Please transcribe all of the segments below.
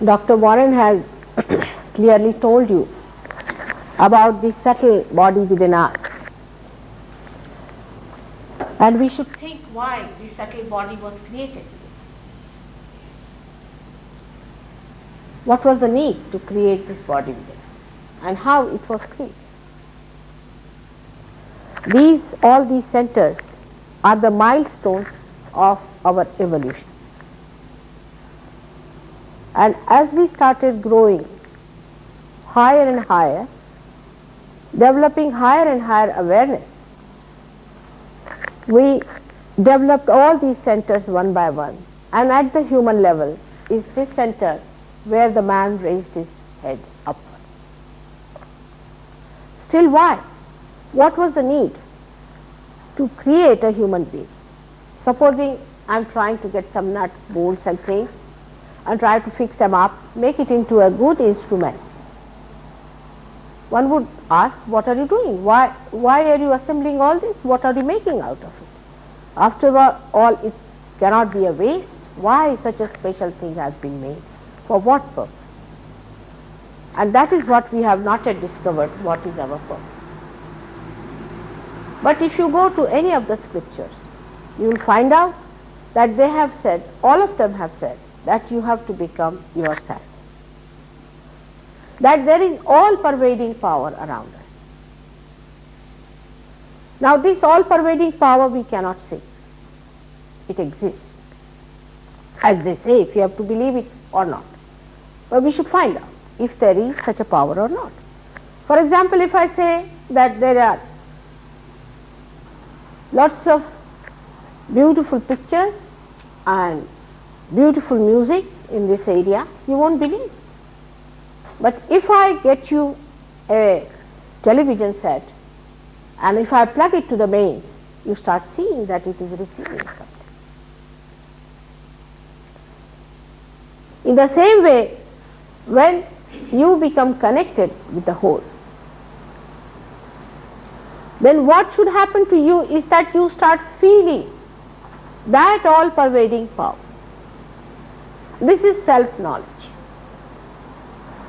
Dr. Warren has clearly told you about the subtle body within us. And we should think why the subtle body was created. What was the need to create this body within us and how it was created? All these centers are the milestones of our evolution. And as we started growing higher and higher, developing higher and higher awareness, we developed all these centers one by one. And at the human level is this center where the man raised his head upward. Still why? What was the need to create a human being? Supposing I am trying to get some nuts, bolts and things and try to fix them up, make it into a good instrument. One would ask, what are you doing? Why are you assembling all this? What are you making out of it? After all, it cannot be a waste. Why such a special thing has been made? For what purpose? And that is what we have not yet discovered, what is our purpose. But if you go to any of the scriptures, you will find out that they have said, all of them have said, that you have to become yourself. That there is all-pervading power around us. Now this all-pervading power we cannot see. It exists. As they say, if you have to believe it or not. But we should find out if there is such a power or not. For example, if I say that there are lots of beautiful pictures and beautiful music in this area, you won't believe. But if I get you a television set and if I plug it to the mains, you start seeing that it is receiving something. In the same way, when you become connected with the whole, then what should happen to you is that you start feeling that all-pervading power. This is self-knowledge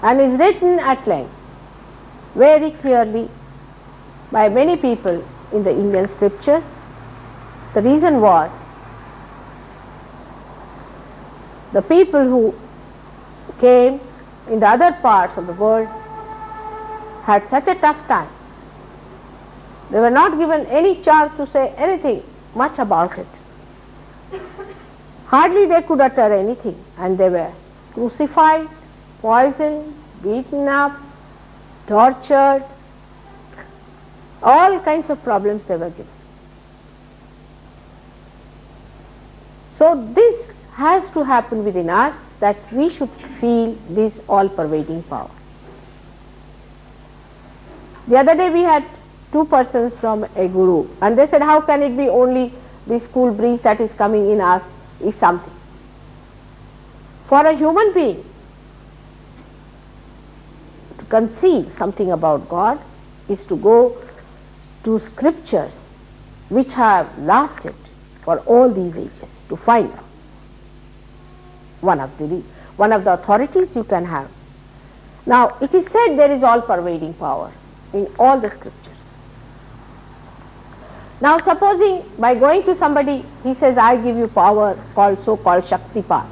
and is written at length, very clearly by many people in the Indian scriptures. The reason was the people who came in the other parts of the world had such a tough time. They were not given any chance to say anything much about it. Hardly they could utter anything, and they were crucified, poisoned, beaten up, tortured, all kinds of problems they were given. So this has to happen within us, that we should feel this all-pervading power. The other day we had two persons from a guru, and they said, how can it be only this cool breeze that is coming in us is something? For a human being to conceive something about God is to go to scriptures which have lasted for all these ages to find out. One of the authorities you can have. Now it is said there is all-pervading power in all the scriptures. Now supposing by going to somebody, he says, I give you power called so-called Shaktipat,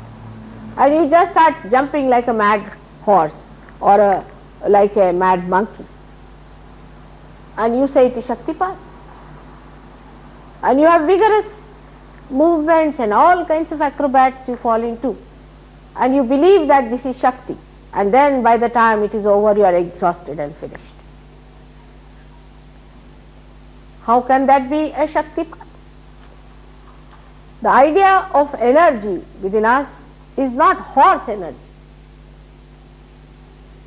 and you just start jumping like a mad horse or like a mad monkey, and you say it is Shaktipat, and you have vigorous movements and all kinds of acrobats you fall into, and you believe that this is Shakti, and then by the time it is over you are exhausted and finished. How can that be a Shaktipat? The idea of energy within us is not horse energy,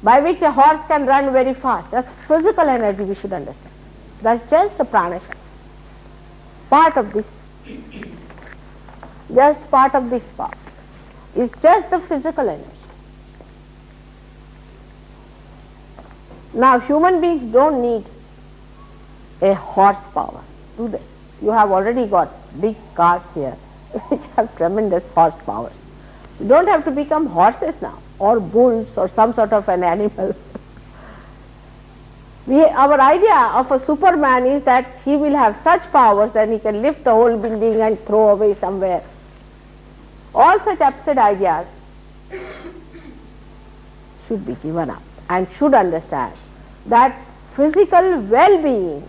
by which a horse can run very fast. That's physical energy we should understand. That's just a prana Shakti. Part of this, just part of this part. It's just the physical energy. Now human beings don't need a horsepower, do they? You have already got big cars here which have tremendous horsepowers. You don't have to become horses now. or bulls or some sort of an animal. Our idea of a Superman is that he will have such powers that he can lift the whole building and throw away somewhere. All such absurd ideas should be given up and should understand that physical well-being,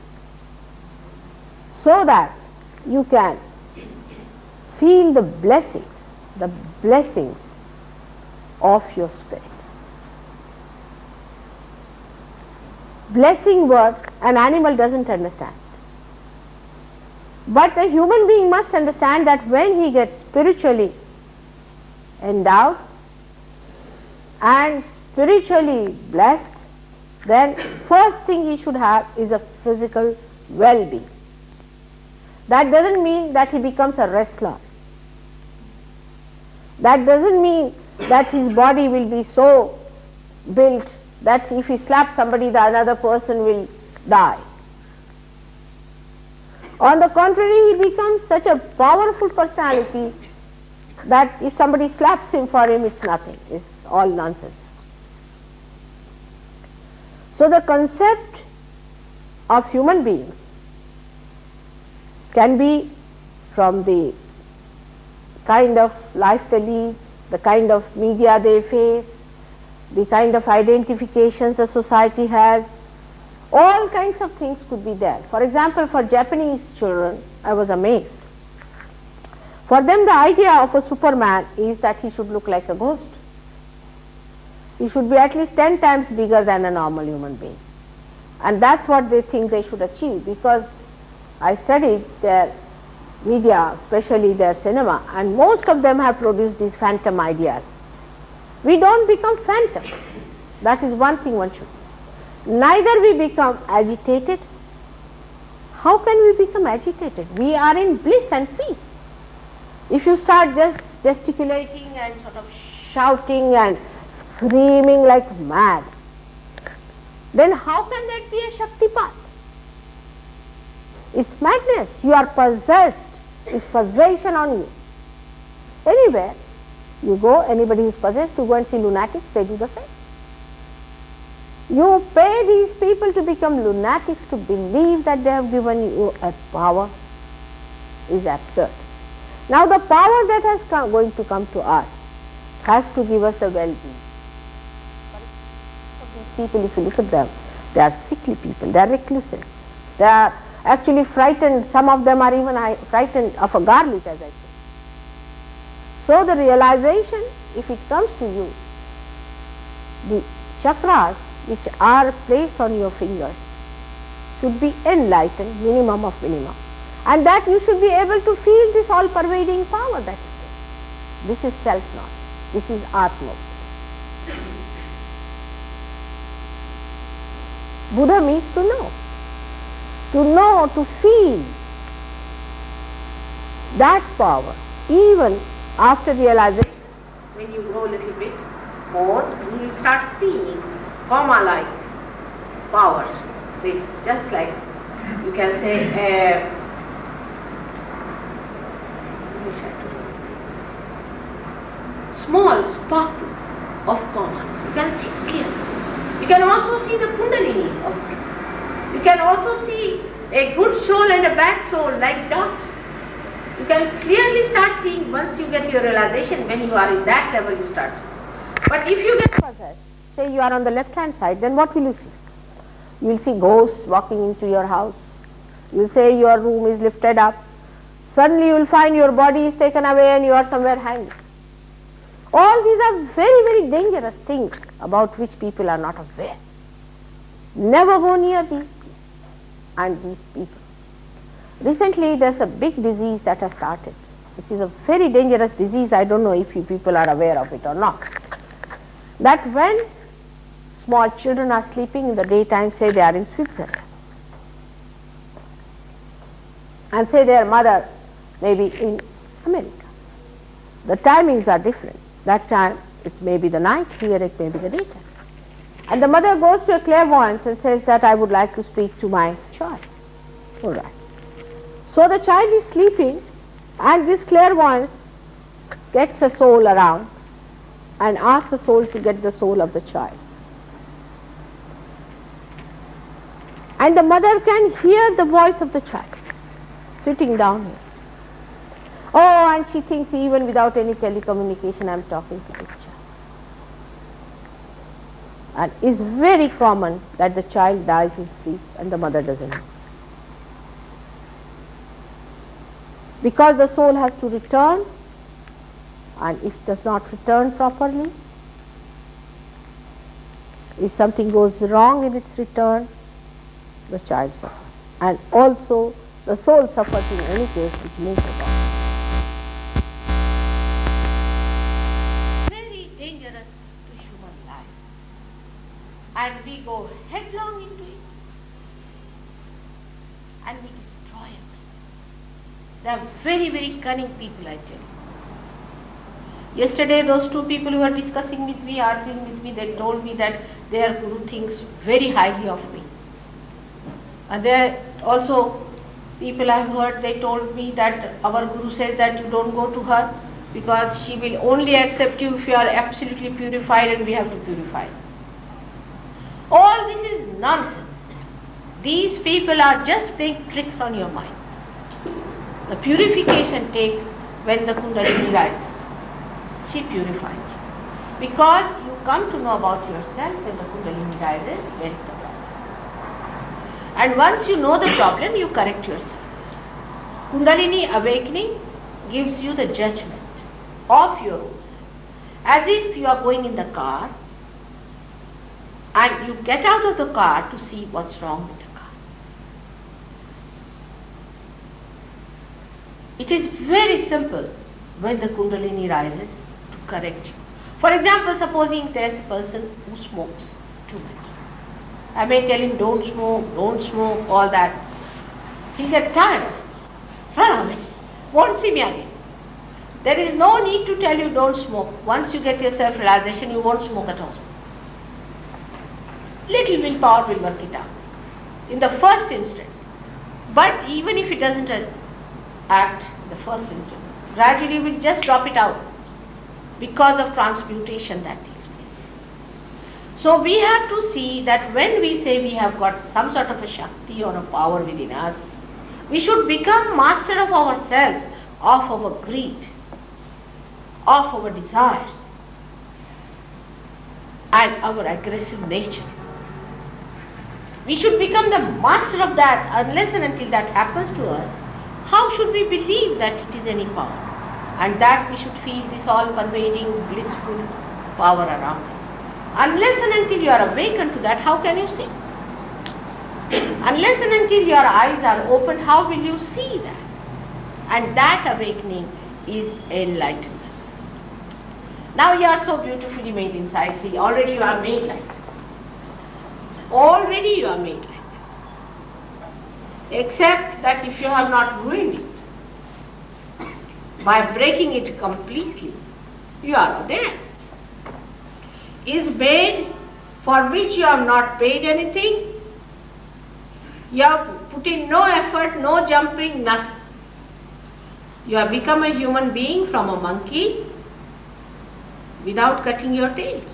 so that you can feel the blessings of your spirit. Blessing word an animal doesn't understand, but the human being must understand that when he gets spiritually endowed and spiritually blessed, then first thing he should have is a physical well-being. That doesn't mean that he becomes a wrestler. That doesn't mean that his body will be so built that if he slaps somebody, the another person will die. On the contrary, he becomes such a powerful personality that if somebody slaps him, for him it's nothing, it's all nonsense. So the concept of human beings can be from the kind of life they lead, the kind of media they face, the kind of identifications a society has, all kinds of things could be there. For example, for Japanese children, I was amazed. For them, the idea of a Superman is that he should look like a ghost. He should be at least 10 times bigger than a normal human being. And that's what they think they should achieve, because I studied their media, especially their cinema, and most of them have produced these phantom ideas. We don't become phantoms. That is one thing one should. Neither we become agitated. How can we become agitated? We are in bliss and peace. If you start just gesticulating and sort of shouting and screaming like mad, then how can that be a Shaktipat? It's madness. You are possessed. It's possession on you. Anywhere you go, anybody who is possessed, you go and see lunatics, they do the same. You pay these people to become lunatics, to believe that they have given you a power, is absurd. Now the power that has going to come to us has to give us a well-being. These people, if you look at them, they are sickly people, they are recluses, they are actually frightened, some of them are even frightened of a garlic, as I say. So the realization, if it comes to you, the chakras which are placed on your fingers should be enlightened, minimum of minimum, and that you should be able to feel this all-pervading power that is there. This is self-knowledge, this is Atma. Buddha means to know, to feel that power. Even after realization, when you grow a little bit more, you will start seeing karma-like powers. This just like you can say small sparkles of karmas. You can see it clearly. You can also see the kundalinis of it. You can also see a good soul and a bad soul like dots. You can clearly start seeing once you get your realization. When you are in that level, you start seeing. But if you get possessed, say you are on the left-hand side, then what will you see? You will see ghosts walking into your house. You will say your room is lifted up. Suddenly you will find your body is taken away and you are somewhere hanging. All these are very, very dangerous things about which people are not aware. Never go near these and these people. Recently there is a big disease that has started, which is a very dangerous disease. I don't know if you people are aware of it or not. That when small children are sleeping in the daytime, say they are in Switzerland, and say their mother may be in America. The timings are different. That time it may be the night, here it may be the daytime. And the mother goes to a clairvoyant and says that I would like to speak to my child. All right. So the child is sleeping and this clairvoyant gets a soul around and ask the soul to get the soul of the child. And the mother can hear the voice of the child sitting down here. Oh, and she thinks even without any telecommunication I am talking to this child. And it's very common that the child dies in sleep and the mother doesn't know. Because the soul has to return, and if does not return properly, if something goes wrong in its return, the child suffers. And also the soul suffers in any case which moves about. Very dangerous to human life. And we go headlong into it and we destroy ourselves. They are very, very cunning people, I tell you. Yesterday those two people who were discussing with me, arguing with me, they told me that their guru thinks very highly of me. And there also people I have heard, they told me that our guru says that you don't go to her because she will only accept you if you are absolutely purified and we have to purify. All this is nonsense. These people are just playing tricks on your mind. The purification takes when the Kundalini rises. She purifies you. Because you come to know about yourself when the Kundalini rises, where is the problem? And once you know the problem, you correct yourself. Kundalini awakening gives you the judgment of your own self. As if you are going in the car and you get out of the car to see what's wrong with the car. It is very simple when the Kundalini rises to correct you. For example, supposing there is a person who smokes too much. I may tell him don't smoke, all that. He'll get tired. Run away. Won't see me again. There is no need to tell you don't smoke. Once you get your self-realization, you won't smoke at all. Little willpower will work it out in the first instant. But even if it doesn't act in the first instant, gradually we'll just drop it out because of transmutation that takes place. So we have to see that when we say we have got some sort of a Shakti or a power within us, we should become master of ourselves, of our greed, of our desires and our aggressive nature. We should become the master of that. Unless and until that happens to us, how should we believe that it is any power? And that we should feel this all-pervading, blissful power around us. Unless and until you are awakened to that, how can you see? Unless and until your eyes are opened, how will you see that? And that awakening is enlightenment. Now you are so beautifully made inside. See, already you are made like that. Already you are made like that. Except that if you have not ruined it, by breaking it completely, you are there. Is made for which you have not paid anything. You have put in no effort, no jumping, nothing. You have become a human being from a monkey without cutting your tails.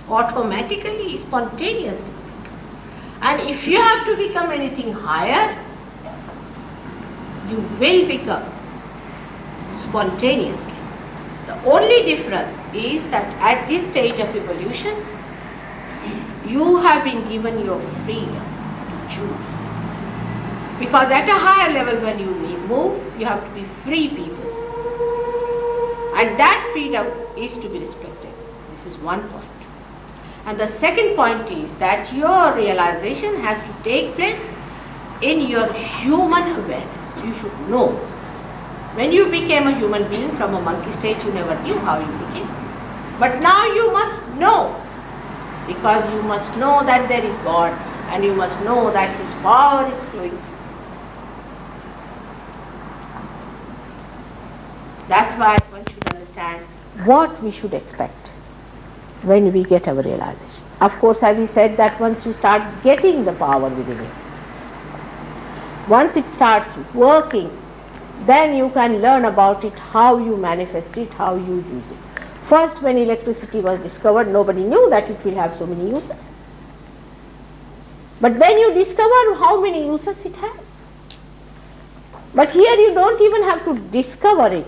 Automatically, spontaneously. And if you have to become anything higher, you will become spontaneously. The only difference is that at this stage of evolution, you have been given your freedom to choose. Because at a higher level when you move, you have to be free people. And that freedom is to be respected. This is one point. And the second point is that your realization has to take place in your human awareness. You should know. When you became a human being from a monkey state, you never knew how you became. But now you must know. Because you must know that there is God and you must know that His power is flowing. That's why one should understand what we should expect when we get our realization. Of course, as we said, that once you start getting the power within you, once it starts working, then you can learn about it, how you manifest it, how you use it. First, when electricity was discovered, nobody knew that it will have so many uses. But then you discover how many uses it has. But here you don't even have to discover it.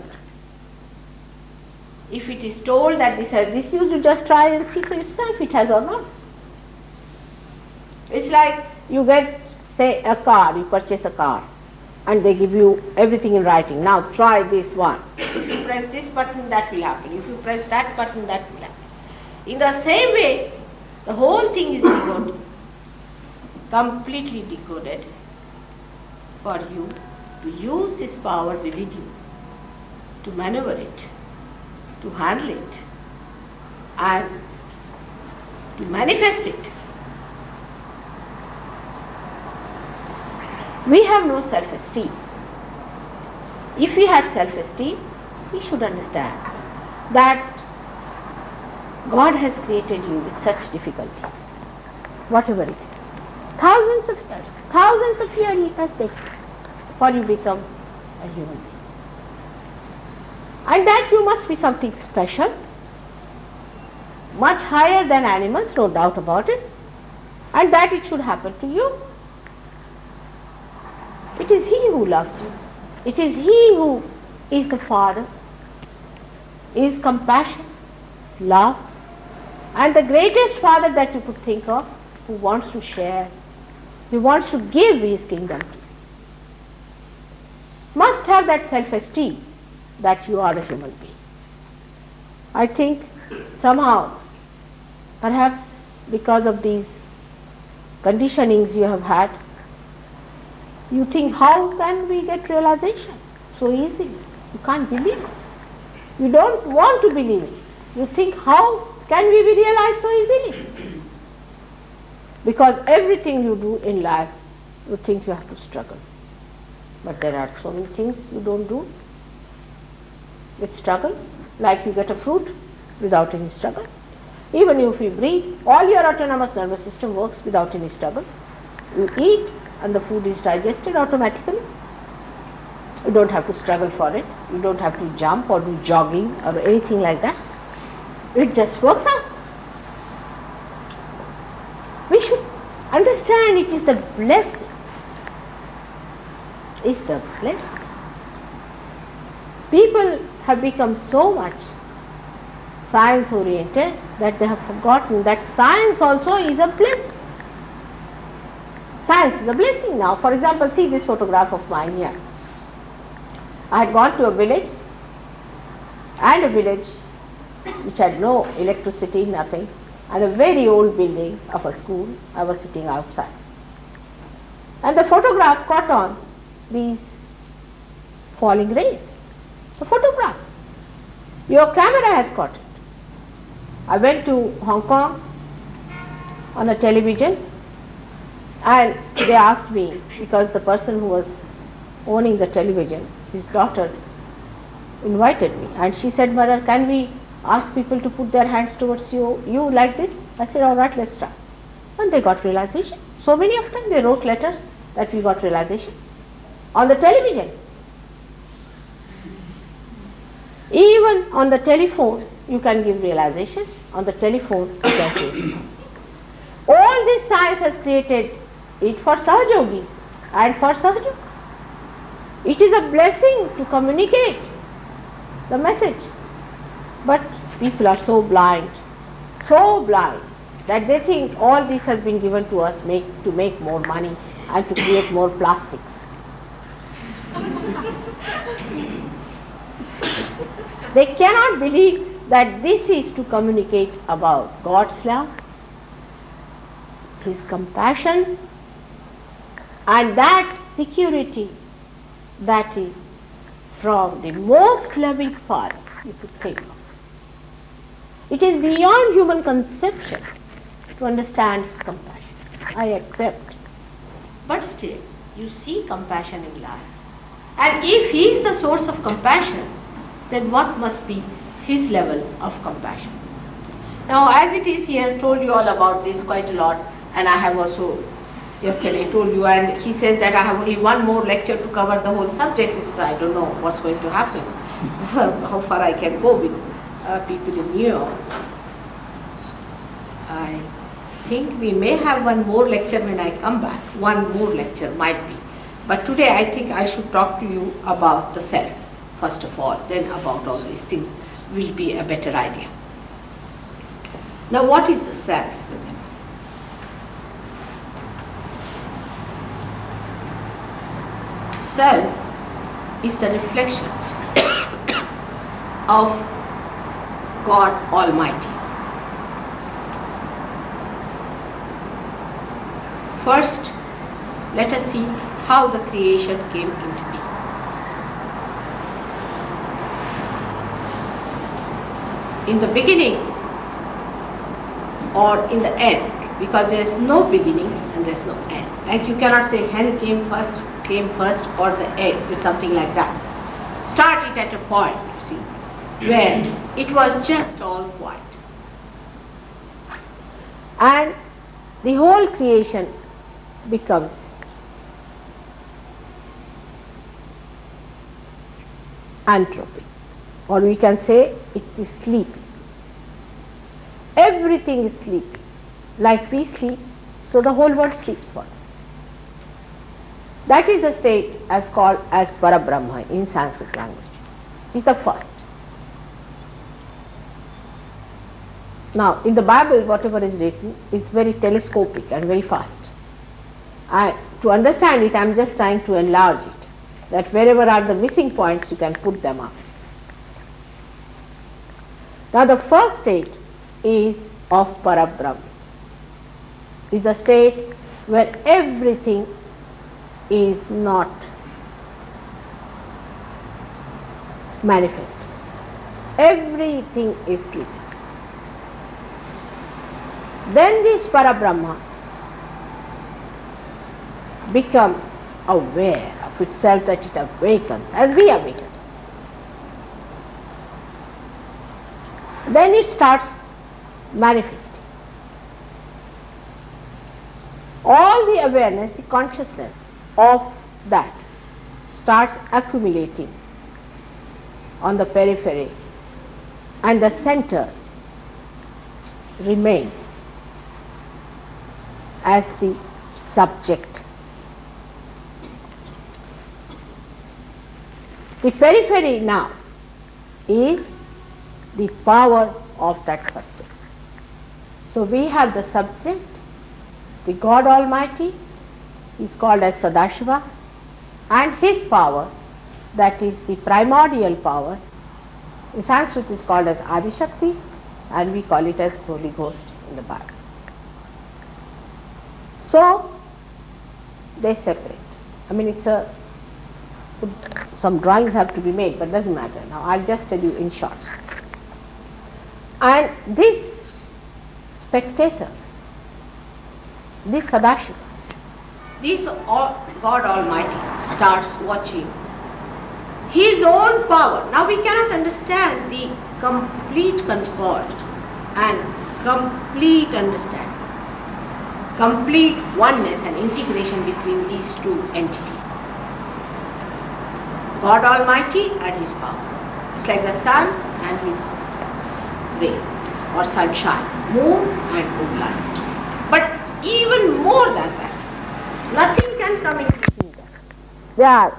If it is told that this has this use, you just try and see for yourself it has or not. It's like you get, say, a car, you purchase a car, and they give you everything in writing. Now try this one. If you press this button, that will happen. If you press that button, that will happen. In the same way, the whole thing is decoded, completely decoded, for you to use this power within you, to maneuver it, to handle it, and to manifest it. We have no self-esteem. If we had self-esteem, we should understand that God has created you with such difficulties, whatever it is. Thousands of years He has taken for you become a human being. And that you must be something special, much higher than animals, no doubt about it, and that it should happen to you. It is He who loves you. It is He who is the Father, is compassion, love, and the greatest Father that you could think of, who wants to share, He wants to give His kingdom to you. Must have that self-esteem that you are a human being. I think somehow, perhaps because of these conditionings you have had, you think, how can we get realization so easily? You can't believe it. You don't want to believe it. You think, how can we be realized so easily? Because everything you do in life, you think you have to struggle. But there are so many things you don't do with struggle, like you get a fruit without any struggle. Even if you breathe, all your autonomous nervous system works without any struggle. You eat and the food is digested automatically. You don't have to struggle for it. You don't have to jump or do jogging or anything like that. It just works out. We should understand it is the blessing. It's the blessing. People have become so much science oriented that they have forgotten that science also is a blessing. Science is a blessing now. For example, see this photograph of mine here. I had gone to a village which had no electricity, nothing, and a very old building of a school. I was sitting outside. And the photograph caught on these falling rays. The photograph. Your camera has caught it. I went to Hong Kong on a television, and they asked me, because the person who was owning the television, his daughter, invited me, and she said, "Mother, can we ask people to put their hands towards you like this?" I said, "All right, let's try." And they got realization. So many of them, they wrote letters that we got realization on the television. Even on the telephone, you can give realization. On the telephone, you can say. All this science has created it for Sahajogi and for Sahajogi. It is a blessing to communicate the message. But people are so blind that they think all this has been given to us to make more money and to create more plastics. They cannot believe that this is to communicate about God's love, His compassion, and that security that is from the most loving Father you could think of. It is beyond human conception to understand His compassion. I accept. But still, you see compassion in life. And if He is the source of compassion, then what must be His level of compassion? Now, as it is, He has told you all about this quite a lot, and I have also yesterday told you, and he says that I have only one more lecture to cover the whole subject. I don't know what's going to happen, how far I can go with people in New York. I think we may have one more lecture when I come back. One more lecture might be. But today I think I should talk to you about the self, first of all, then about all these things will be a better idea. Now what is the self? Self is the reflection of God Almighty. First, let us see how the creation came into being. In the beginning or in the end, because there is no beginning and there is no end. Like you cannot say hen came first or the egg or something like that. Start it at a point, you see, where it was just all white. And the whole creation becomes entropy, or we can say it is sleepy. Everything is sleepy. Like we sleep, so the whole world sleeps for us. That is the state as called as Parabrahma in Sanskrit language. It's the first. Now, in the Bible, whatever is written is very telescopic and very fast. To understand it, I am just trying to enlarge it, that wherever are the missing points, you can put them up. Now, the first state is of Parabrahma. Is a state where everything is not manifest. Everything is sleeping. Then this Parabrahma becomes aware of itself, that it awakens as we awaken. Then it starts manifesting. All the awareness, the consciousness of that starts accumulating on the periphery, and the center remains as the subject. The periphery now is the power of that subject. So we have the subject, the God Almighty, is called as Sadashiva, and his power, that is the primordial power, in Sanskrit is called as Adi Shakti, and we call it as Holy Ghost in the Bible. So they separate. I mean, some drawings have to be made, but doesn't matter. Now I'll just tell you in short. And this spectator, this Sadashiva, this God Almighty starts watching his own power. Now we cannot understand the complete concord and complete understanding, complete oneness and integration between these two entities. God Almighty and his power. It's like the sun and his rays, or sunshine, moon and moonlight. But even more than that, nothing can come in between them. They are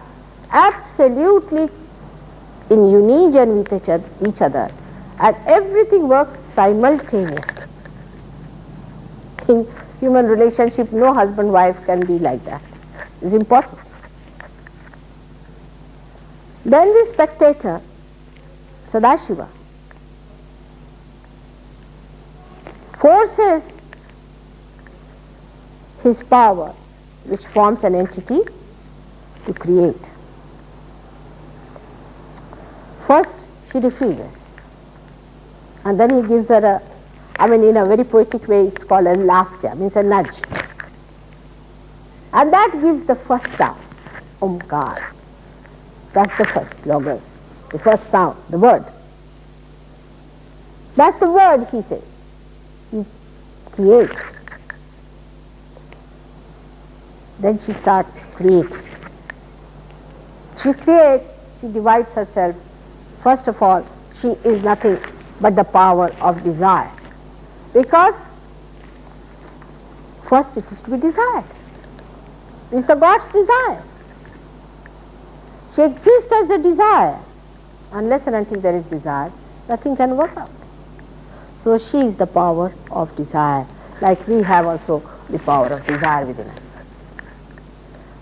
absolutely in union with each other, and everything works simultaneously. In human relationship, no husband-wife can be like that. It's impossible. Then the spectator, Sadashiva, forces his power, which forms an entity, to create. First, she refuses, and then he gives her in a very poetic way, it's called a lasya, means a nudge. And that gives the first sound, Omkar. That's the first logos, the first sound, the word. That's the word, he says. You create. Then she starts creating. She creates, she divides herself. First of all, she is nothing but the power of desire. Because first it is to be desired. It's the God's desire. She exists as a desire. Unless and until there is desire, nothing can work out. So she is the power of desire, like we have also the power of desire within us.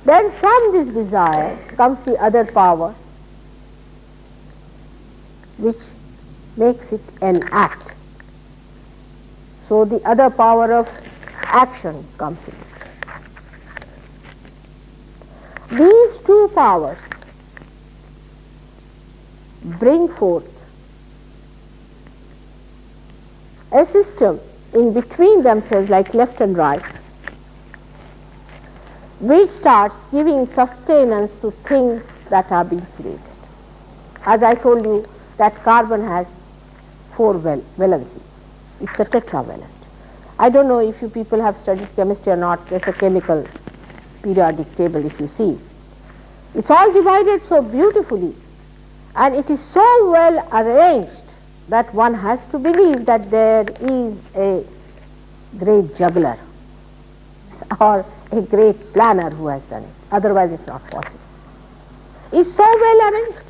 Then from this desire comes the other power, which makes it an act. So the other power of action comes in. These two powers bring forth a system in between themselves, like left and right, which starts giving sustenance to things that are being created. As I told you, that carbon has 4 valencies. It's a tetravalent. I don't know if you people have studied chemistry or not. There's a chemical periodic table, if you see. It's all divided so beautifully, and it is so well arranged that one has to believe that there is a great juggler or a great planner who has done it. Otherwise it's not possible. It's so well arranged.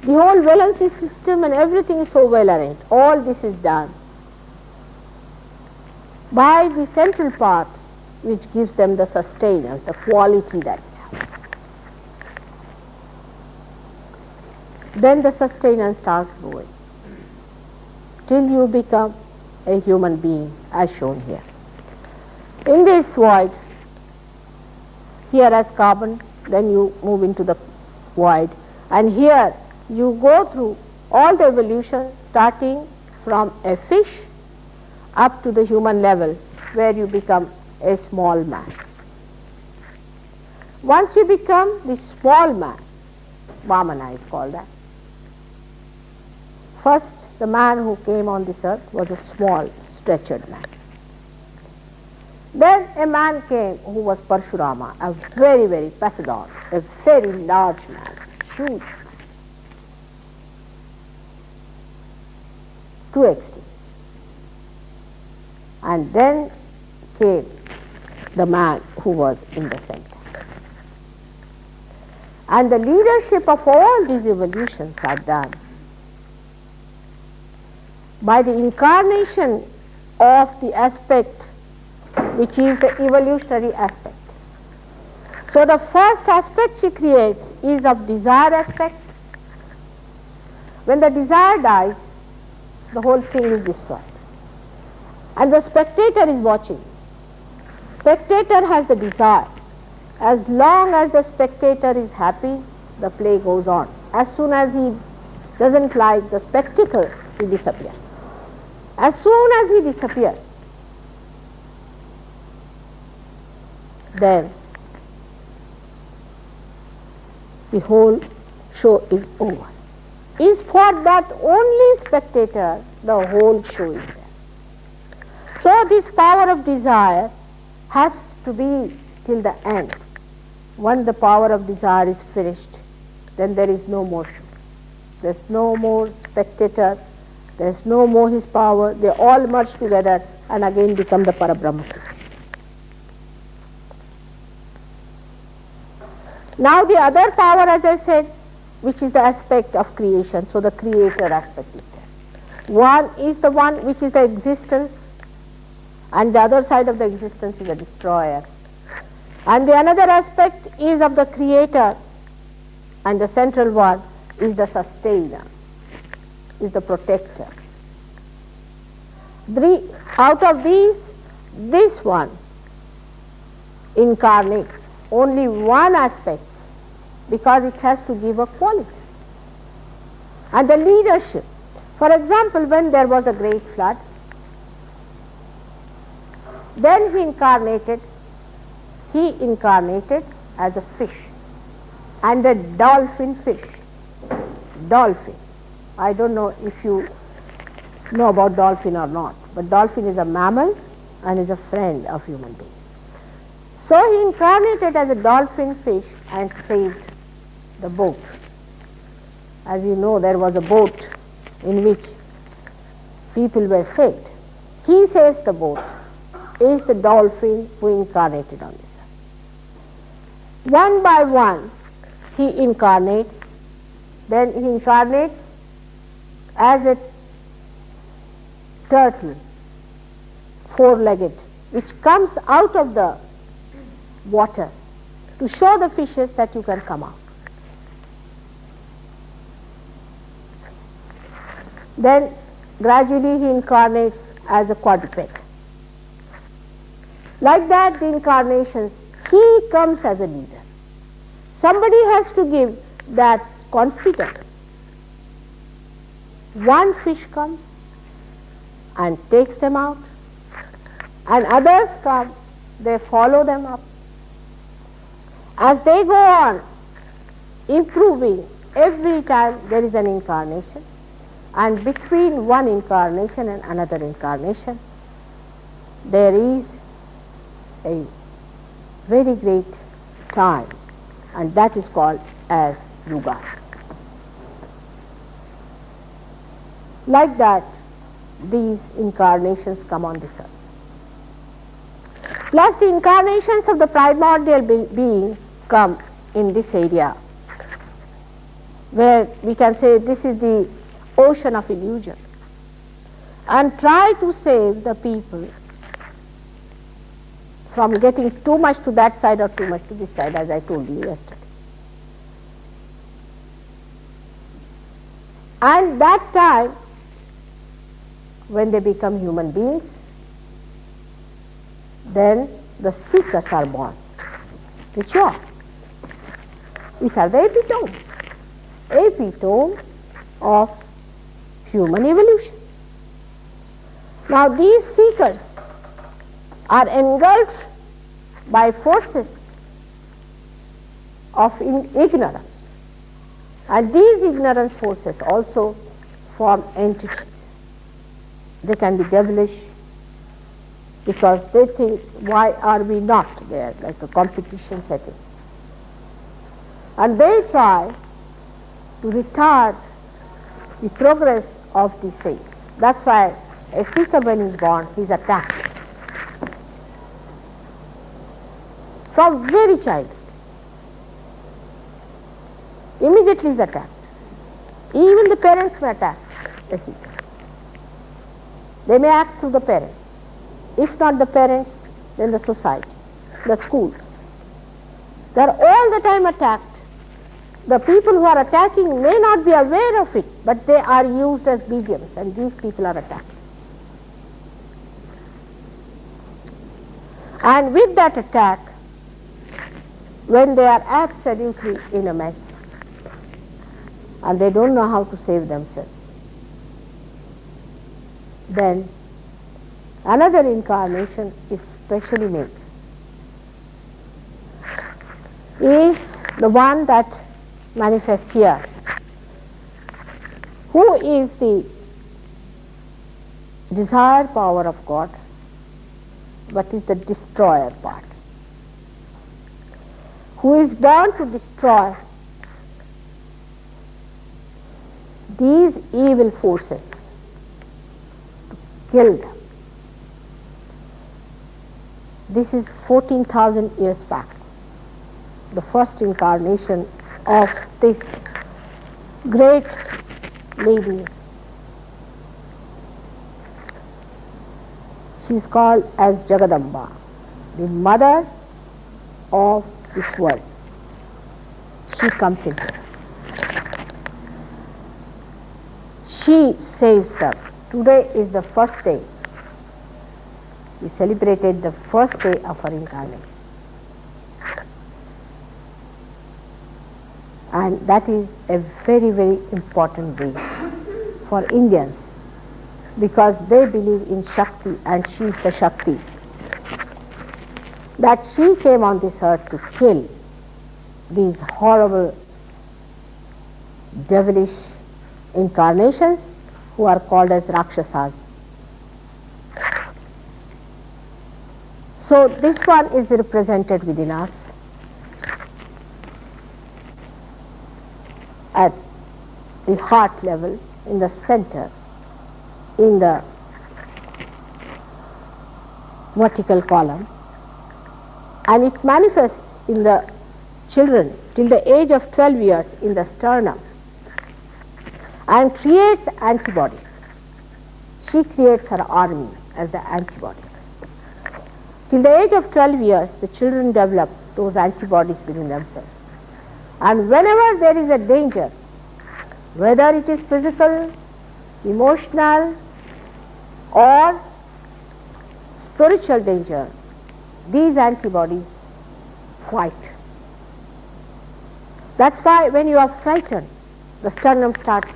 The whole valency system and everything is so well arranged. All this is done by the central part, which gives them the sustenance, the quality that they have. Then the sustenance starts growing till you become a human being, as shown here. In this void, here as carbon, then you move into the void, and here you go through all the evolution, starting from a fish up to the human level, where you become a small man. Once you become the small man, Vamana is called that. First, the man who came on this earth was a small, stretchered man. Then a man came who was Parshurama, a very, very Pasadon, a very large man, huge. Two extremes. And then came the man who was in the center. And the leadership of all these evolutions are done by the incarnation of the aspect which is the evolutionary aspect. So the first aspect she creates is of desire aspect. When the desire dies, the whole thing is destroyed. And the spectator is watching. Spectator has the desire. As long as the spectator is happy, the play goes on. As soon as he doesn't like the spectacle, he disappears. As soon as he disappears, then the whole show is over. Is for that only spectator, the whole show is there. So this power of desire has to be till the end. Once the power of desire is finished, then there is no more show. There's no more spectator, there's no more his power, they all merge together and again become the Parabrahma. Now the other power, as I said, which is the aspect of creation, so the creator aspect is there. One is the one which is the existence, and the other side of the existence is the destroyer. And the another aspect is of the creator, and the central one is the sustainer, is the protector. Out of these, this one incarnates only one aspect, because it has to give a quality. And the leadership, for example, when there was a great flood, then he incarnated as a fish, and a dolphin fish. Dolphin. I don't know if you know about dolphin or not, but dolphin is a mammal and is a friend of human beings. So he incarnated as a dolphin fish and saved the boat. As you know, there was a boat in which people were saved. He says the boat is the dolphin who incarnated on this earth. One by one he incarnates, then he incarnates as a turtle, four-legged, which comes out of the water to show the fishes that you can come out. Then gradually he incarnates as a quadruped. Like that, the incarnations, he comes as a leader. Somebody has to give that confidence. One fish comes and takes them out, and others come, they follow them up. As they go on improving, every time there is an incarnation, and between one incarnation and another incarnation there is a very great time, and that is called as yuga. Like that, these incarnations come on this earth. Plus the incarnations of the primordial being come in this area, where we can say this is the ocean of illusion, and try to save the people from getting too much to that side or too much to this side, as I told you yesterday. And that time, when they become human beings, then the seekers are born, which are the epitome of human evolution. Now these seekers are engulfed by forces of ignorance, and these ignorance forces also form entities. They can be devilish, because they think, why are we not there, like a competition setting. And they try to retard the progress of the saints. That's why a seeker, when he is born, he is attacked from very childhood. Immediately is attacked. Even the parents may attack a seeker. They may act through the parents. If not the parents, then the society, the schools. They are all the time attacked. The people who are attacking may not be aware of it, but they are used as mediums, and these people are attacked. And with that attack, when they are absolutely in a mess, and they don't know how to save themselves, then another incarnation is specially made. Is the one that manifests here. Who is the desired power of God, but is the destroyer part. Who is born to destroy these evil forces, to kill them. This is 14,000 years back, the first incarnation of this great lady. She is called as Jagadamba, the mother of this world. She comes in here. She says that today is the first day. We celebrated the first day of her incarnation. And that is a very, very important day for Indians, because they believe in Shakti, and she is the Shakti. That she came on this earth to kill these horrible, devilish incarnations who are called as Rakshasas. So this one is represented within us at the heart level, in the center, in the vertical column, and it manifests in the children till the age of 12 years in the sternum and creates antibodies. She creates her army as the antibodies. Till the age of 12 years, the children develop those antibodies within themselves. And whenever there is a danger, whether it is physical, emotional, or spiritual danger, these antibodies fight. That's why when you are frightened, the sternum starts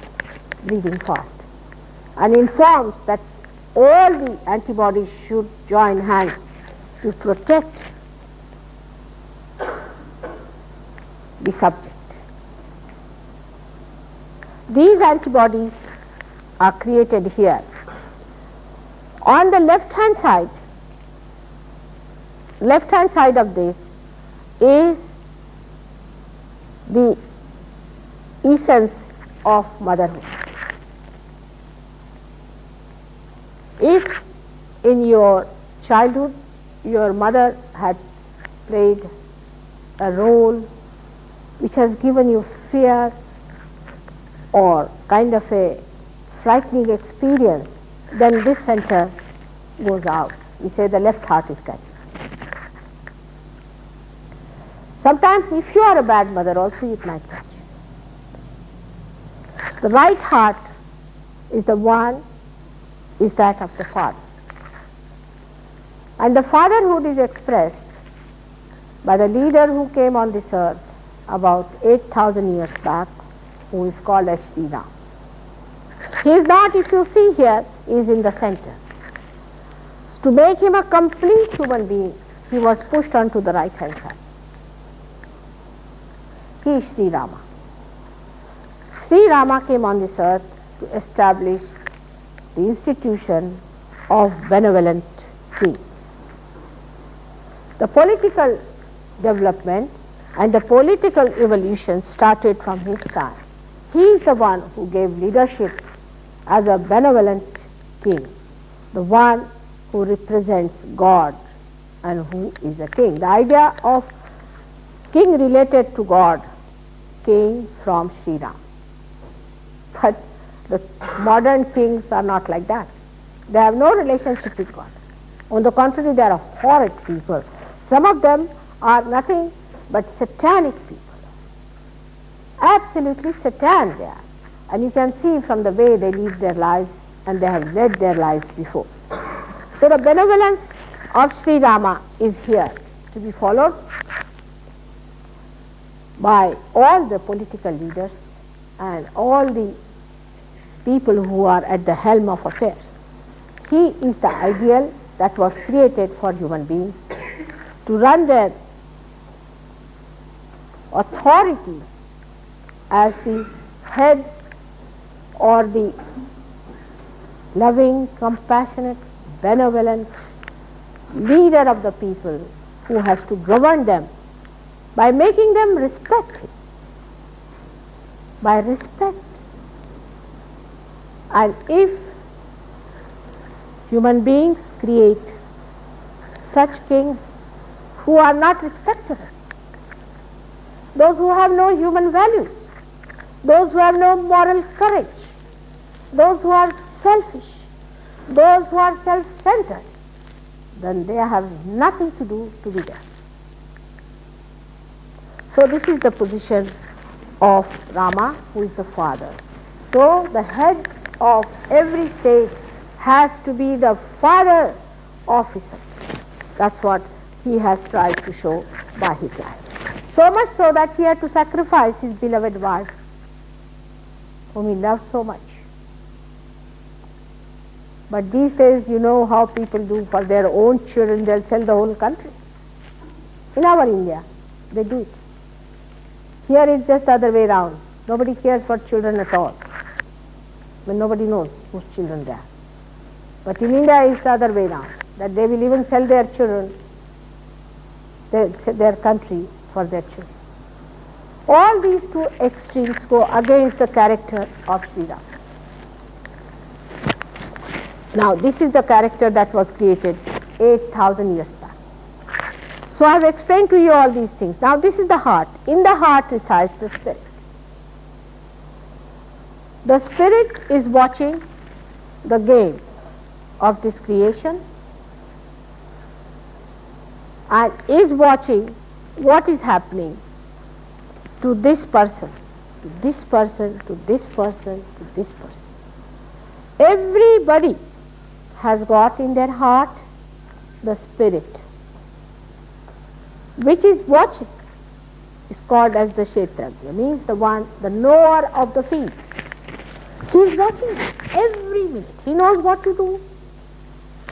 breathing fast and informs that all the antibodies should join hands to protect the subject. These antibodies are created here. On the left-hand side of this is the essence of motherhood. If in your childhood your mother had played a role which has given you fear or kind of a frightening experience, then this center goes out. We say the left heart is catching. Sometimes if you are a bad mother also it might catch. The right heart is the one, is that of the father. And the fatherhood is expressed by the leader who came on this earth about 8,000 years back, who is called as Sri Ram. He is not, if you see here, he is in the center. To make him a complete human being, he was pushed onto the right hand side. He is Sri Rama. Sri Rama came on this earth to establish the institution of benevolent king. The political development and the political evolution started from his time. He is the one who gave leadership as a benevolent king, the one who represents God and who is a king. The idea of king related to God came from Sri Ram. But the modern kings are not like that. They have no relationship with God. On the contrary, they are horrid people. Some of them are nothing but satanic people. Absolutely Satan they are. And you can see from the way they live their lives, and they have led their lives before. So the benevolence of Sri Rama is here to be followed by all the political leaders and all the people who are at the helm of affairs. He is the ideal that was created for human beings to run their authority as the head or the loving, compassionate, benevolent leader of the people who has to govern them by making them respect him. By respect. And if human beings create such kings who are not respected, those who have no human values, those who have no moral courage, those who are selfish, those who are self-centered, then they have nothing to do to be there. So this is the position of Rama, who is the father. So the head of every state has to be the father of his subjects. That's what he has tried to show by his life. So much so that he had to sacrifice his beloved wife, whom he loved so much. But these days, you know how people do for their own children, they'll sell the whole country. In our India, they do it. Here it's just the other way around. Nobody cares for children at all. When nobody knows whose children they are. But in India it's the other way around, that they will even sell their children, their country for their children. All these two extremes go against the character of Sri Ram. Now this is the character that was created 8,000 years back. So I have explained to you all these things. Now this is the heart. In the heart resides the spirit. The spirit is watching the game of this creation and is watching what is happening to this person, to this person, to this person, to this person. Everybody has got in their heart the spirit which is watching. It's called as the Kshetrajna, means the one, the knower of the field. He is watching every minute. He knows what to do,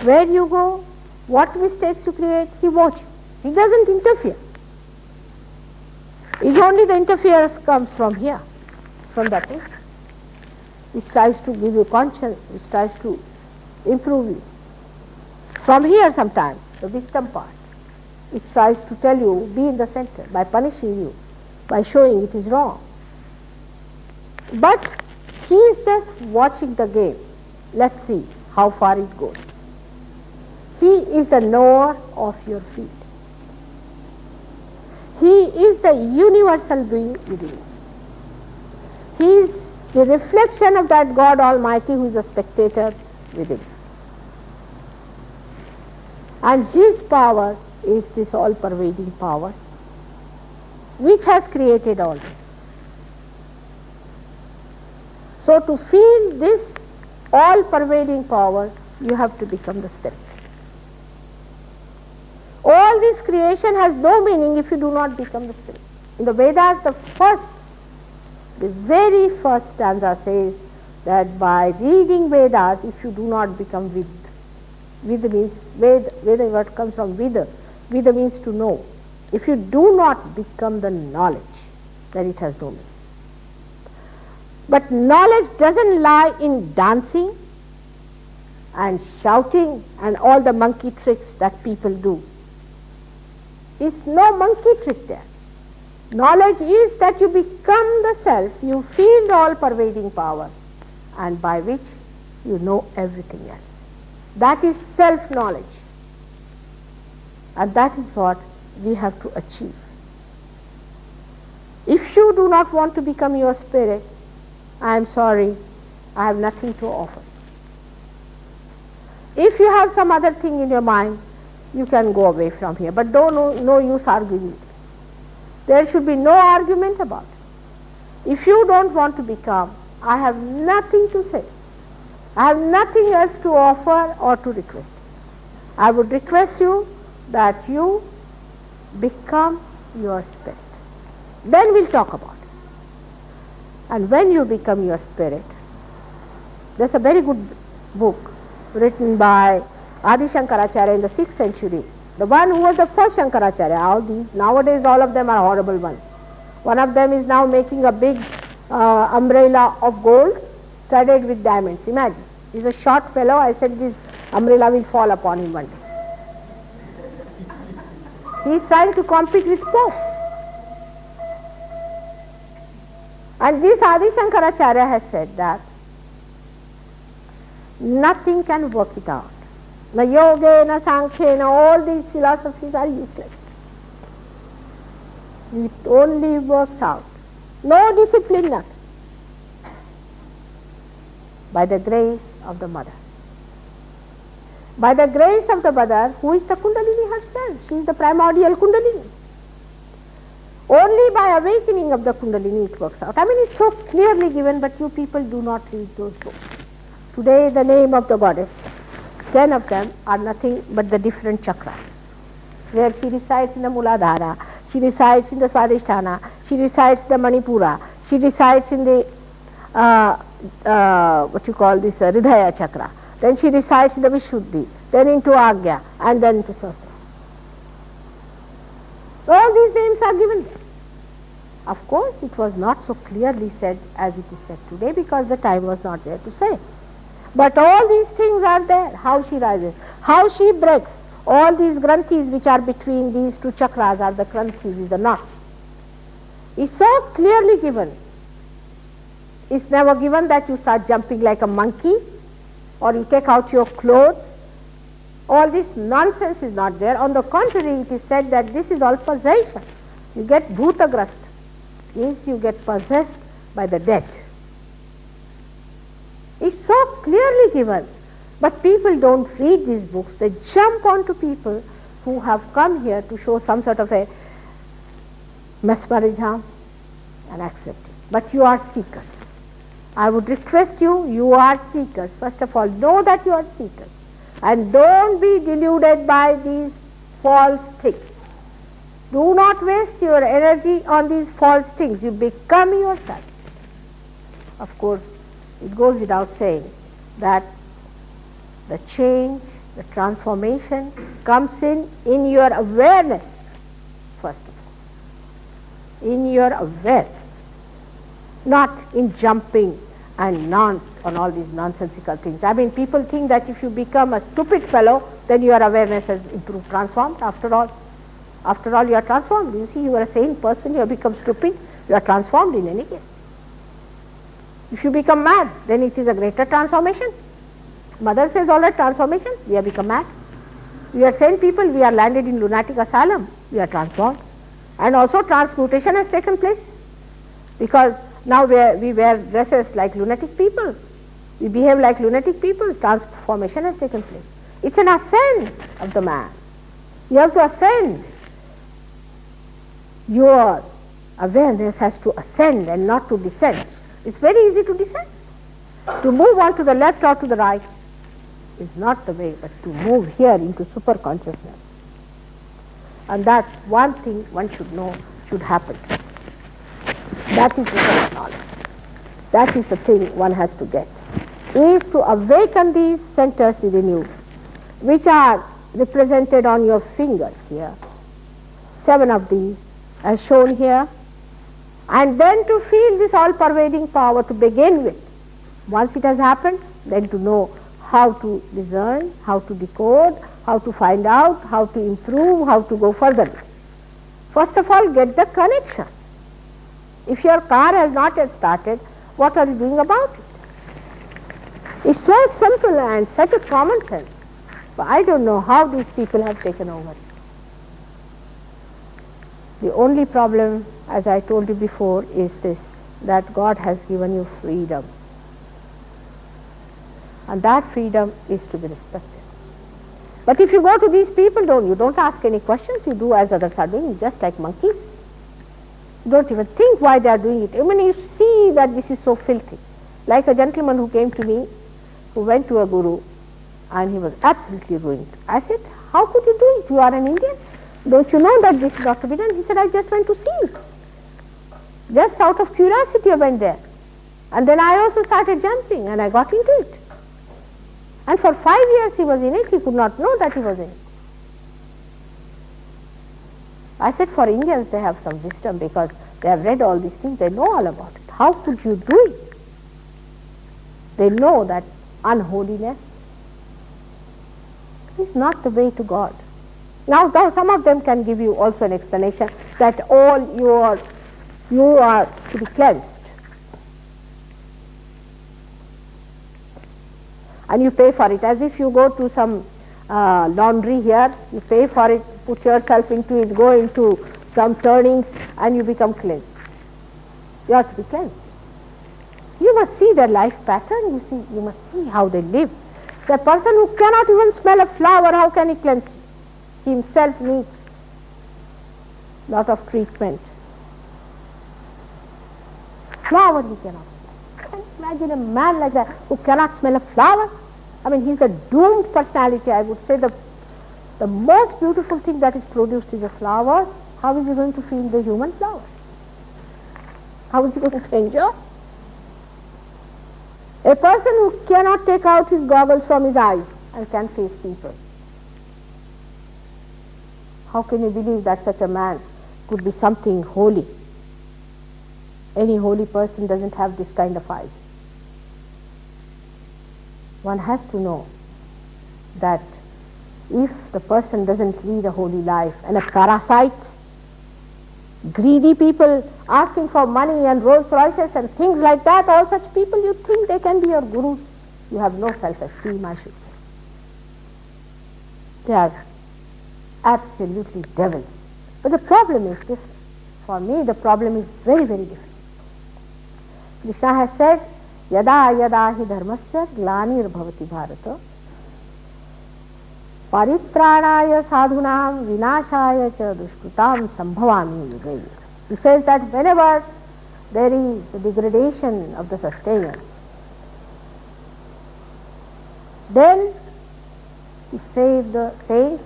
where you go, what mistakes you create. He watches. He doesn't interfere. It's only the interference comes from here, from that thing, which tries to give you conscience, which tries to improve you. From here sometimes, the victim part, it tries to tell you, be in the center, by punishing you, by showing it is wrong. But he is just watching the game. Let's see how far it goes. He is the knower of your field. He is the universal being within you. He is the reflection of that God Almighty who is a spectator within you. And his power is this all-pervading power which has created all this. So to feel this all-pervading power, you have to become the spirit. All this creation has no meaning if you do not become the spirit. In the Vedas, the very first stanza says that by reading Vedas, if you do not become Vid, Vid means, Veda word comes from Vida. Vida means to know. If you do not become the knowledge, then it has no meaning. But knowledge doesn't lie in dancing and shouting and all the monkey tricks that people do. There is no monkey trick there. Knowledge is that you become the self, you feel the all-pervading power, and by which you know everything else. That is self-knowledge. And that is what we have to achieve. If you do not want to become your spirit, I am sorry, I have nothing to offer. If you have some other thing in your mind, you can go away from here, but no use arguing. There should be no argument about it. If you don't want to become, I have nothing to say. I have nothing else to offer or to request. I would request you that you become your spirit. Then we'll talk about it. And when you become your spirit, there's a very good book written by Adi Shankaracharya in the 6th century. The one who was the first Shankaracharya. All these, nowadays all of them are horrible ones. One of them is now making a big umbrella of gold studded with diamonds. Imagine. He's a short fellow. I said this umbrella will fall upon him one day. He is trying to compete with Pope. And this Adi Shankaracharya has said that nothing can work it out. Na yoga, na sankhya, all these philosophies are useless. It only works out. No discipline, nothing. By the grace of the mother. By the grace of the mother, who is the Kundalini herself. She is the primordial Kundalini. Only by awakening of the Kundalini it works out. I mean, it's so clearly given, but you people do not read those books. Today, the name of the goddess, 10 of them are nothing but the different chakras. Where she resides in the Muladhara, she resides in the Swadhisthana, she resides in the Manipura, she resides in the, Hridaya chakra. Then she resides in the Vishuddhi, then into Agya, and then into Sahasrara. All these names are given there. Of course, it was not so clearly said as it is said today because the time was not there to say. But all these things are there, how she rises, how she breaks. All these granthis which are between these two chakras are the granthis, is the knot. It's so clearly given. It's never given that you start jumping like a monkey or you take out your clothes All this nonsense is not there. On the contrary, it is said that this is all possession. You get bhutagrasta, means you get possessed by the dead. It's so clearly given. But people don't read these books. They jump onto people who have come here to show some sort of a mesmerism and accept it. But you are seekers. I would request you, you are seekers. First of all, know that you are seekers. And don't be deluded by these false things. Do not waste your energy on these false things. You become yourself. Of course, it goes without saying that the change, the transformation comes in your awareness, first of all. In your awareness. Not in jumping and on all these nonsensical things. I mean, people think that if you become a stupid fellow, then your awareness has improved, transformed. After all, you are transformed. You see, you are a sane person, you have become stupid, you are transformed in any case. If you become mad, then it is a greater transformation. Mother says all right, transformation, we have become mad. We are sane people, we are landed in lunatic asylum, we are transformed. And also transmutation has taken place. Because now we wear dresses like lunatic people. We behave like lunatic people. Transformation has taken place. It's an ascent of the man. You have to ascend. Your awareness has to ascend and not to descend. It's very easy to descend. To move on to the left or to the right is not the way, but to move here into super consciousness. And that's one thing one should know should happen. That is the first knowledge. That is the thing one has to get. Is to awaken these centers within you, which are represented on your fingers here. 7 of these as shown here. And then to feel this all-pervading power to begin with. Once it has happened, then to know how to discern, how to decode, how to find out, how to improve, how to go further. First of all, get the connection. If your car has not yet started, what are you doing about it? It's so simple and such a common sense. But I don't know how these people have taken over it. The only problem, as I told you before, is this, that God has given you freedom. And that freedom is to be respected. But if you go to these people, you don't ask any questions, you do as others are doing, just like monkeys. You don't even think why they are doing it. I mean, you see that this is so filthy. Like a gentleman who came to me, who went to a guru, and he was absolutely ruined. I said, how could you do it? You are an Indian. Don't you know that this is not to be done? He said, I just went to see it. Just out of curiosity I went there. And then I also started jumping and I got into it. And for 5 years he was in it, he could not know that he was in it. I said, for Indians they have some wisdom because they have read all these things, they know all about it. How could you do it? They know that unholiness is not the way to God. Now some of them can give you also an explanation that all you are to be cleansed. And you pay for it, as if you go to some laundry here, you pay for it, put yourself into it, go into some turnings and you become cleansed. You have to be cleansed. You must see their life pattern, you must see how they live. The person who cannot even smell a flower, how can he cleanse you? He himself needs a lot of treatment. Flower he cannot. Can you imagine a man like that who cannot smell a flower? I mean, he's a doomed personality. I would say the most beautiful thing that is produced is a flower. How is he going to feel the human flowers? How is he going to enjoy? A person who cannot take out his goggles from his eyes and can face people. How can you believe that such a man could be something holy? Any holy person doesn't have this kind of eyes. One has to know that if the person doesn't lead a holy life, and a parasites, greedy people asking for money and Rolls Royces and things like that, all such people, you think they can be your gurus. You have no self-esteem, I should say. They are absolutely devils. But the problem is different. For me, the problem is very, very different. Krishna has said, Yada yada hi dharmasya glanir bhavati bharata paritranaya sadhunam vinashaya cha dushkrutam sambhavami yugai. He says that whenever there is the degradation of the sustenance, then to save the saints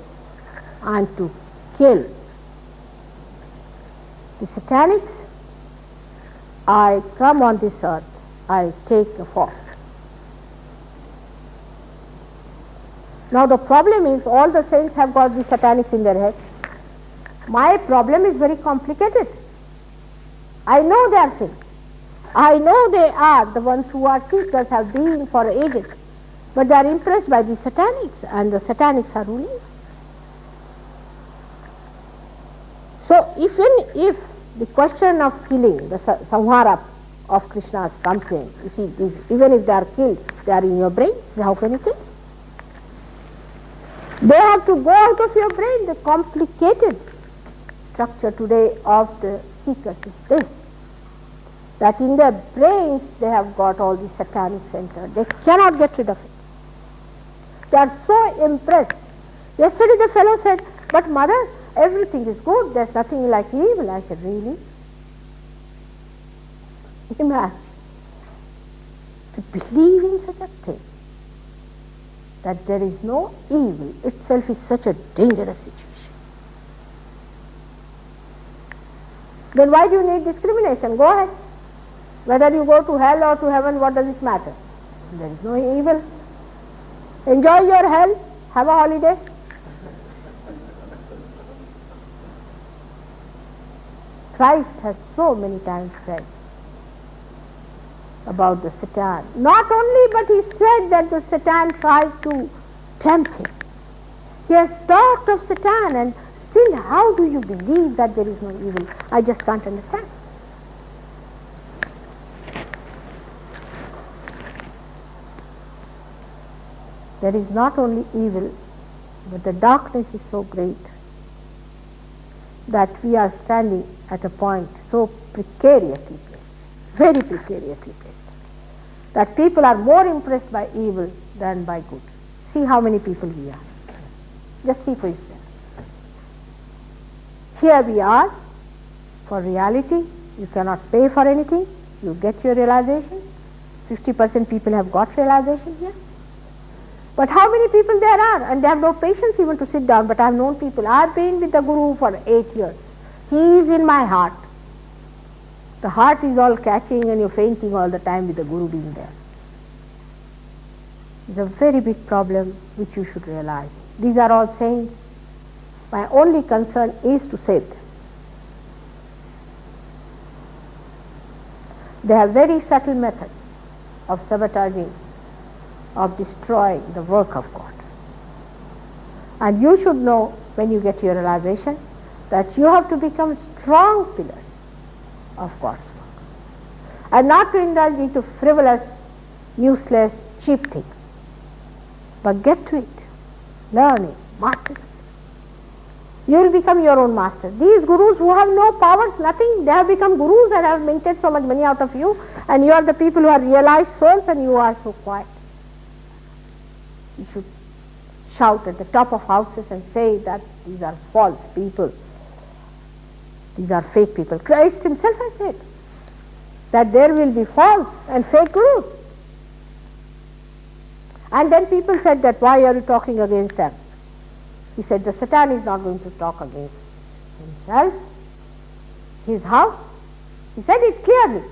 and to kill the satanics, I come on this earth, I take a form. Now the problem is, all the saints have got the satanics in their head. My problem is very complicated. I know they are saints. I know they are the ones who are seekers, have been for ages. But they are impressed by the satanics, and the satanics are ruling. So if the question of killing, the samhara of Krishna's comes in, you see, even if they are killed, they are in your brain, so how can you kill? They have to go out of your brain. The complicated structure today of the seekers is this, that in their brains they have got all the satanic center. They cannot get rid of it. They are so impressed. Yesterday the fellow said, but mother, everything is good, there's nothing like evil. I said, really? Imagine, to believe in such a thing, that there is no evil itself is such a dangerous situation. Then why do you need discrimination? Go ahead. Whether you go to hell or to heaven, what does it matter? There is no evil. Enjoy your hell, have a holiday. Christ has so many times said about the Satan. Not only, but he said that the Satan tried to tempt him. He has talked of Satan, and still how do you believe that there is no evil? I just can't understand. There is not only evil, but the darkness is so great that we are standing at a point so precariously placed, very precariously placed, that people are more impressed by evil than by good. See how many people we are. Just see for yourself. Here we are for reality. You cannot pay for anything. You get your realization. 50% people have got realization here. But how many people there are? And they have no patience even to sit down. But I have known people. I have been with the Guru for 8 years. He is in my heart. The heart is all catching and you're fainting all the time with the Guru being there. It's a very big problem which you should realize. These are all saints. My only concern is to save them. They have very subtle methods of sabotaging, of destroying the work of God. And you should know, when you get your realization, that you have to become strong pillars of God's work, and not to indulge into frivolous, useless, cheap things, but get to it, learn it, master it. You will become your own master. These gurus who have no powers, nothing, they have become gurus and have minted so much money out of you, and you are the people who are realized souls and you are so quiet. You should shout at the top of houses and say that these are false people. These are fake people. Christ himself has said that there will be false and fake gurus. And then people said that, why are you talking against them? He said the Satan is not going to talk against himself, his house. He said it clearly.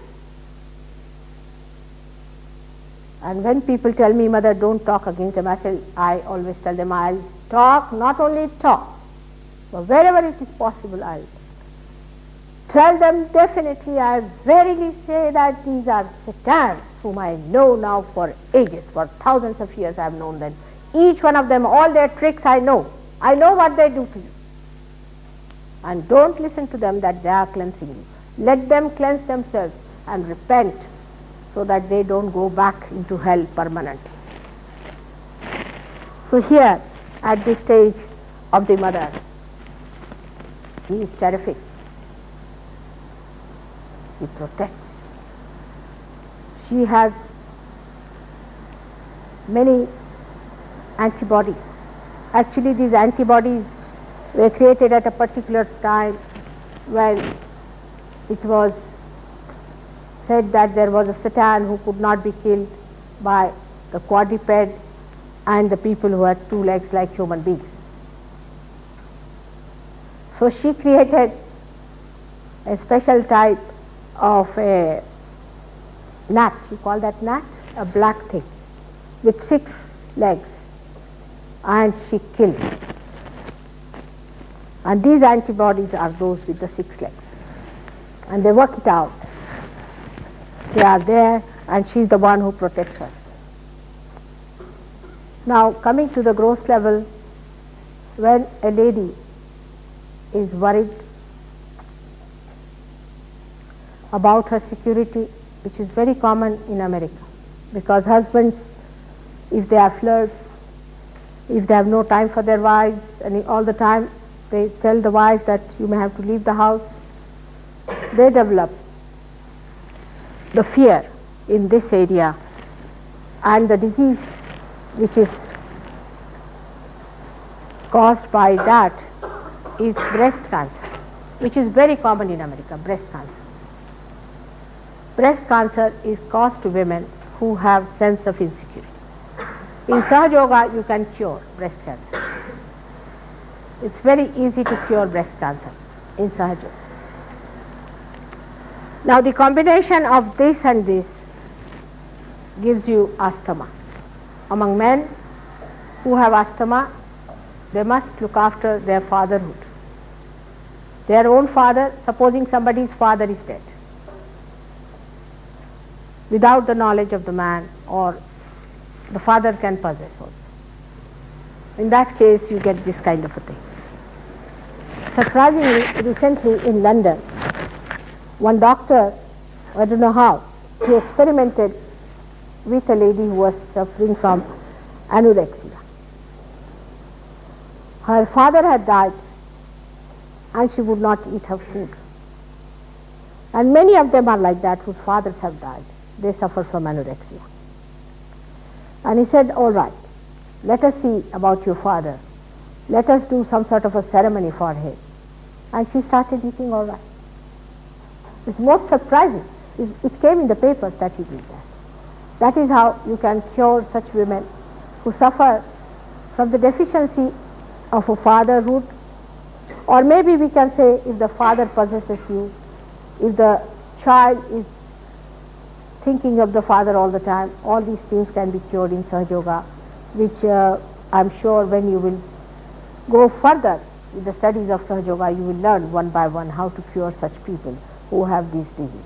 And when people tell me, mother, don't talk against them, I always tell them, I'll talk, not only talk, but wherever it is possible, I'll tell them definitely. I verily say that these are Satans whom I know now for ages, for thousands of years I have known them. Each one of them, all their tricks I know. I know what they do to you. And don't listen to them that they are cleansing you. Let them cleanse themselves and repent, so that they don't go back into hell permanently. So here at this stage of the mother. She is terrific. She protects. She has many antibodies. Actually, these antibodies were created at a particular time when it was said that there was a Satan who could not be killed by the quadruped and the people who had two legs like human beings. So she created a special type of a gnat, you call that gnat, a black thing with 6 legs, and she killed it. And these antibodies are those with the 6 legs, and they work it out. They are there, and she is the one who protects her. Now, coming to the gross level, when a lady is worried about her security, which is very common in America, because husbands, if they are flirts, if they have no time for their wives, and all the time they tell the wife that you may have to leave the house, they develop the fear in this area, and the disease which is caused by that is breast cancer, which is very common in America, breast cancer. Breast cancer is caused to women who have sense of insecurity. In Sahaja Yoga, you can cure breast cancer. It's very easy to cure breast cancer in Sahaja Yoga. Now, the combination of this and this gives you asthma. Among men who have asthma, they must look after their fatherhood. Their own father, supposing somebody's father is dead, without the knowledge of the man, or the father can possess also. In that case, you get this kind of a thing. Surprisingly, recently in London, one doctor, I don't know how, he experimented with a lady who was suffering from anorexia. Her father had died and she would not eat her food. And many of them are like that, whose fathers have died. They suffer from anorexia. And he said, all right, let us see about your father. Let us do some sort of a ceremony for him. And she started eating all right. It's most surprising. It came in the papers that he did that. That is how you can cure such women who suffer from the deficiency of a fatherhood, or maybe we can say if the father possesses you, if the child is thinking of the father all the time, all these things can be cured in Sahaja Yoga, which I'm sure when you will go further with the studies of Sahaja Yoga, you will learn one by one how to cure such people who have these diseases.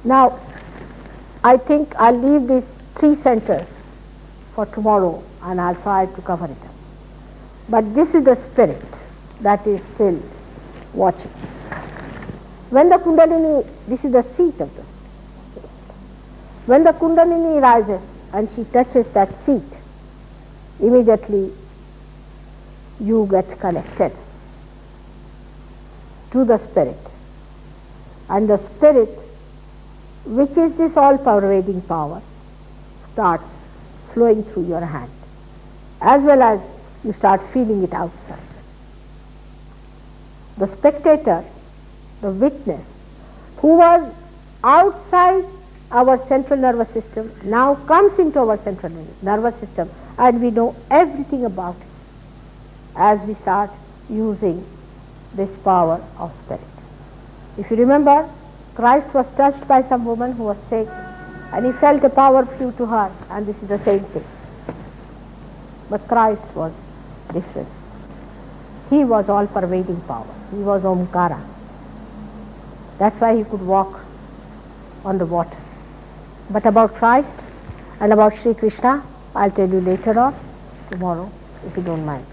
Now, I think I'll leave these 3 centers for tomorrow and I'll try to cover it up. But this is the spirit that is still watching. When the Kundalini, this is the seat of the spirit. When the Kundalini rises and she touches that seat, immediately you get connected to the spirit. And the spirit, which is this all-pervading power, starts flowing through your hand, as well as you start feeling it outside. The spectator, the witness, who was outside our central nervous system, now comes into our central nervous system, and we know everything about it as we start using this power of spirit. If you remember, Christ was touched by some woman who was sick, and he felt a power flew to her, and this is the same thing. But Christ was different. He was all-pervading power. He was Omkara. That's why he could walk on the water. But about Christ and about Sri Krishna, I'll tell you later on, tomorrow, if you don't mind.